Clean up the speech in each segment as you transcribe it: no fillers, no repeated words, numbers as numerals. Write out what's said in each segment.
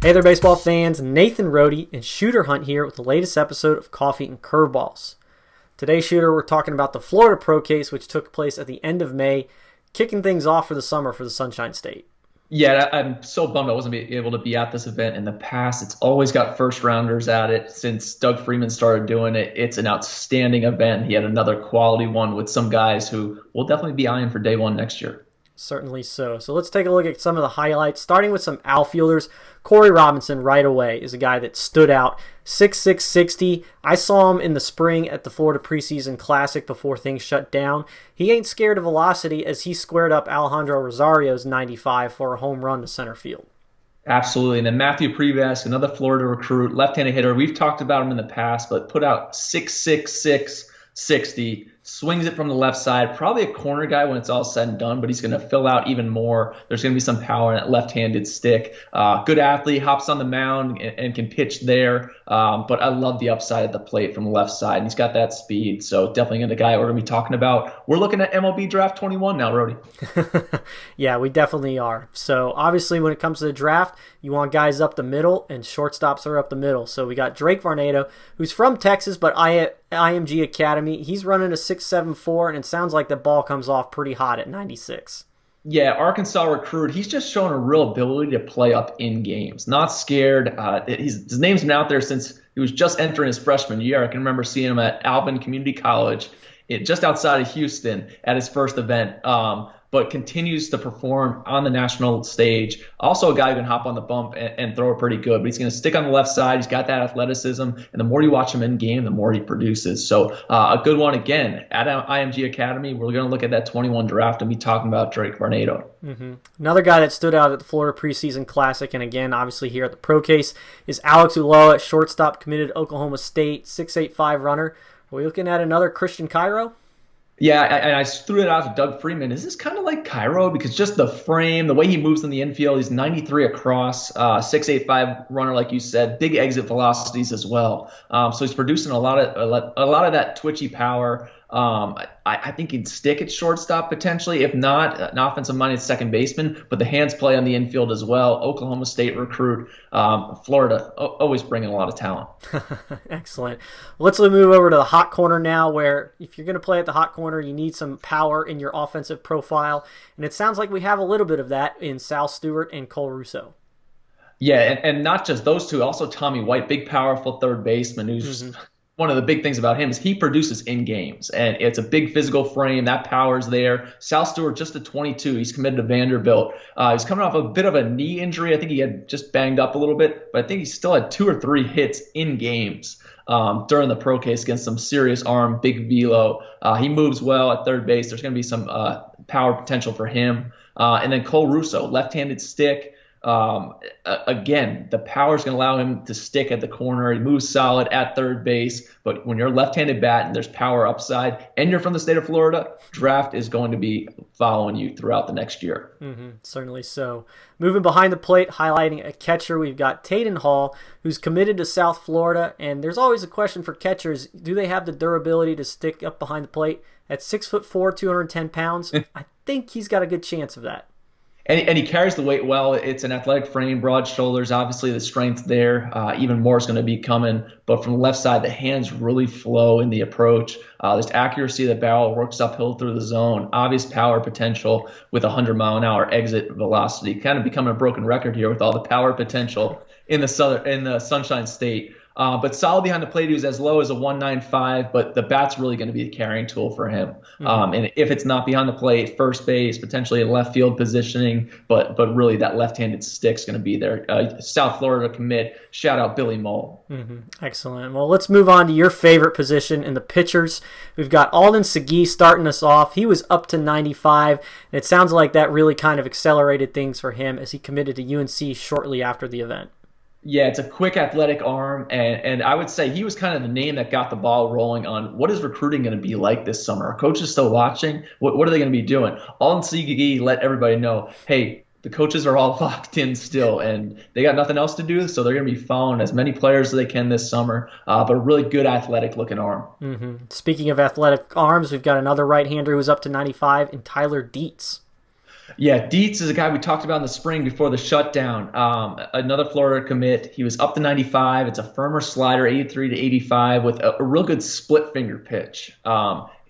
Hey there, baseball fans. Nathan Rohde and Shooter Hunt here with the latest episode of Coffee and Curveballs. Today, Shooter, we're talking about the Florida Procase, which took place at the end of May, kicking things off for the summer for the Sunshine State. Yeah, I'm so bummed I wasn't able to be at this event in the past. It's always got first rounders at it since Doug Freeman started doing it. It's an outstanding event. He had another quality one with some guys who will definitely be eyeing for day one next year. Certainly so. So let's take a look at some of the highlights, starting with some outfielders. Corey Robinson right away is a guy that stood out. 6'6", 60. I saw him in the spring at the Florida Preseason Classic before things shut down. He ain't scared of velocity as he squared up Alejandro Rosario's 95 for a home run to center field. Absolutely. And then Matthew Previas, another Florida recruit, left-handed hitter. We've talked about him in the past, but put out 6'6", 60, swings it from the left side. Probably a corner guy when it's all said and done, but he's going to fill out even more. There's going to be some power in that left-handed stick. Good athlete, hops on the mound and can pitch there. But I love the upside of the plate from the left side. He's got that speed, so definitely the guy we're going to be talking about. We're looking at MLB Draft 21 now, Rody. Yeah, we definitely are. So obviously when it comes to the draft, you want guys up the middle, and shortstops are up the middle. So we got Drake Varnado, who's from Texas, but IMG Academy. He's running a 6.74, and it sounds like the ball comes off pretty hot at 96. Yeah, Arkansas recruit. He's just shown a real ability to play up in games. Not scared. His name's been out there since he was just entering his freshman year. I can remember seeing him at Alden Community College, just outside of Houston, at his first event. But continues to perform on the national stage. Also a guy who can hop on the bump and throw it pretty good, but he's going to stick on the left side. He's got that athleticism, and the more you watch him in game, the more he produces. So a good one again at IMG Academy. We're going to look at that 21 draft and be talking about Drake Varnado. Another guy that stood out at the Florida Preseason Classic, and again, obviously here at the Procase, is Alex Ulloa, shortstop, committed to Oklahoma State, 6'8" runner. Are we looking at another Christian Cairo? Yeah, and I threw it out to Doug Freeman. Is this kind of like Cairo? Because just the frame, the way he moves in the infield, he's 93 across, 6.85 runner, like you said, big exit velocities as well. So he's producing a lot of that twitchy power. I think he'd stick at shortstop potentially. If not, an offensive-minded second baseman, but the hands play on the infield as well. Oklahoma State recruit. Florida, always bringing a lot of talent. Excellent. Let's move over to the hot corner now, where if you're going to play at the hot corner, you need some power in your offensive profile. And it sounds like we have a little bit of that in Sal Stewart and Cole Russo. Yeah, and not just those two, also Tommy White, big, powerful third baseman who's one of the big things about him is he produces in games, and it's a big physical frame. That power's there. Sal Stewart, just a 22. He's committed to Vanderbilt. He's coming off a bit of a knee injury. I think he had just banged up a little bit, but I think he still had 2 or 3 hits in games during the Procase against some serious arm, big velo. He moves well at third base. There's going to be some power potential for him. And then Cole Russo, left-handed stick. Again, the power is going to allow him to stick at the corner. He moves solid at third base, but when you're a left-handed bat and there's power upside and you're from the state of Florida, draft is going to be following you throughout the next year. Certainly so. Moving behind the plate, highlighting a catcher, we've got Trey Hall, who's committed to South Florida, and there's always a question for catchers. Do they have the durability to stick up behind the plate? At 6'4", 210 pounds, I think he's got a good chance of that. And he carries the weight well. It's an athletic frame, broad shoulders. Obviously, the strength there. Even more is going to be coming. But from the left side, the hands really flow in the approach. There's accuracy of the barrel, works uphill through the zone. Obvious power potential with 100-mile-an-hour exit velocity. Kind of becoming a broken record here with all the power potential in the Sunshine State. But solid behind the plate. He was as low as a 195, but the bat's really going to be a carrying tool for him. And if it's not behind the plate, first base, potentially a left field positioning, but really that left-handed stick's going to be there. South Florida commit. Shout out Billy Mole. Excellent. Well, let's move on to your favorite position in the pitchers. We've got Alden Segee starting us off. He was up to 95, and it sounds like that really kind of accelerated things for him as he committed to UNC shortly after the event. Yeah, it's a quick athletic arm, and I would say he was kind of the name that got the ball rolling on what is recruiting going to be like this summer. Are coaches still watching? What are they going to be doing? Alden Segee let everybody know, hey, the coaches are all locked in still, and they got nothing else to do, so they're going to be following as many players as they can this summer, but a really good athletic-looking arm. Speaking of athletic arms, we've got another right-hander who's up to 95 in Tyler Dietz. Yeah, Dietz is a guy we talked about in the spring before the shutdown. Another Florida commit. He was up to 95. It's a firmer slider, 83 to 85, with a real good split finger pitch.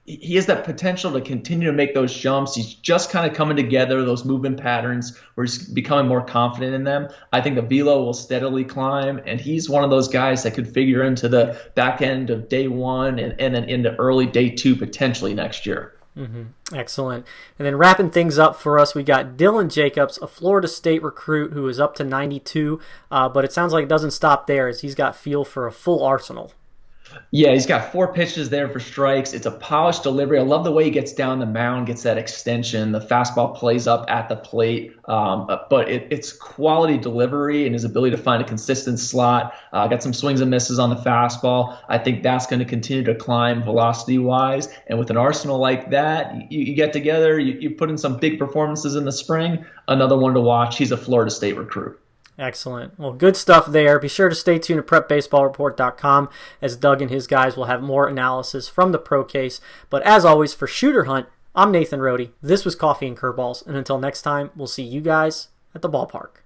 He has that potential to continue to make those jumps. He's just kind of coming together, those movement patterns where he's becoming more confident in them. I think the velo will steadily climb, and he's one of those guys that could figure into the back end of day one and then into early day two potentially next year. Excellent. And then wrapping things up for us, we got Dillon Jacobs, a Florida State recruit who is up to 92, but it sounds like it doesn't stop there as he's got feel for a full arsenal. Yeah, he's got 4 pitches there for strikes. It's a polished delivery. I love the way he gets down the mound, gets that extension. The fastball plays up at the plate, but it's quality delivery and his ability to find a consistent slot. Got some swings and misses on the fastball. I think that's going to continue to climb velocity-wise. And with an arsenal like that, you get together, you put in some big performances in the spring. Another one to watch. He's a Florida State recruit. Excellent. Well, good stuff there. Be sure to stay tuned to PrepBaseballReport.com as Doug and his guys will have more analysis from the Procase. But as always, for Shooter Hunt, I'm Nathan Rohde. This was Coffee and Curveballs. And until next time, we'll see you guys at the ballpark.